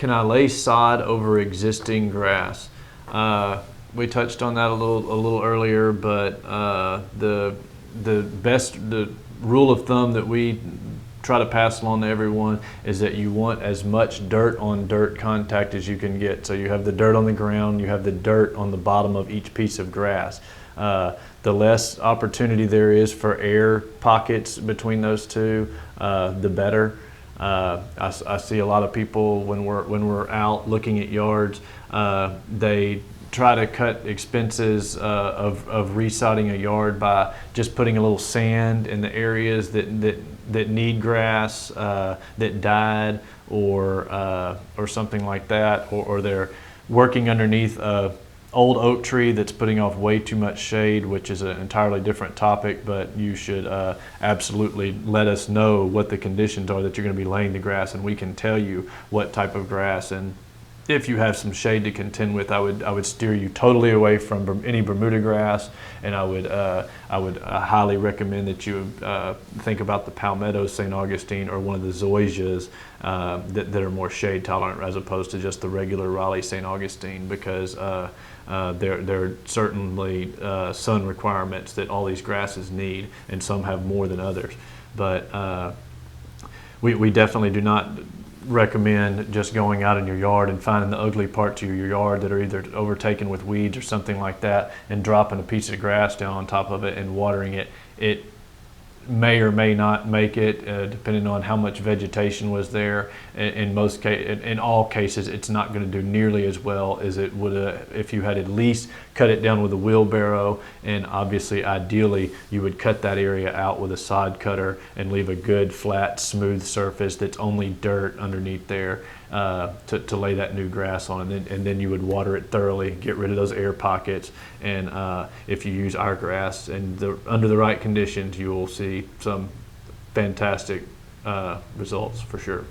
can I lay sod over existing grass? We touched on that a little earlier, but the rule of thumb that we try to pass along to everyone is that you want as much dirt on dirt contact as you can get. So you have the dirt on the ground, you have the dirt on the bottom of each piece of grass. The less opportunity there is for air pockets between those two, the better. I see a lot of people when we're out looking at yards, they try to cut expenses of resodding a yard by just putting a little sand in the areas that need grass, that died, or something like that, or they're working underneath a old oak tree that's putting off way too much shade, which is an entirely different topic, but you should absolutely let us know what the conditions are that you're going to be laying the grass, and we can tell you what type of grass. And if you have some shade to contend with, I would steer you totally away from any Bermuda grass, and I would highly recommend that you think about the Palmetto St. Augustine or one of the Zoysias that are more shade tolerant, as opposed to just the regular Raleigh St. Augustine, because there are certainly sun requirements that all these grasses need, and some have more than others. But we definitely do not recommend just going out in your yard and finding the ugly parts of your yard that are either overtaken with weeds or something like that, and dropping a piece of grass down on top of it and watering it. It may or may not make it, depending on how much vegetation was there. In all cases, it's not going to do nearly as well as it would if you had at least cut it down with a wheelbarrow. And obviously, ideally, you would cut that area out with a sod cutter and leave a good, flat, smooth surface that's only dirt underneath there to lay that new grass on. And then you would water it thoroughly, get rid of those air pockets. And if you use our grass and under the right conditions, you will see some fantastic results for sure.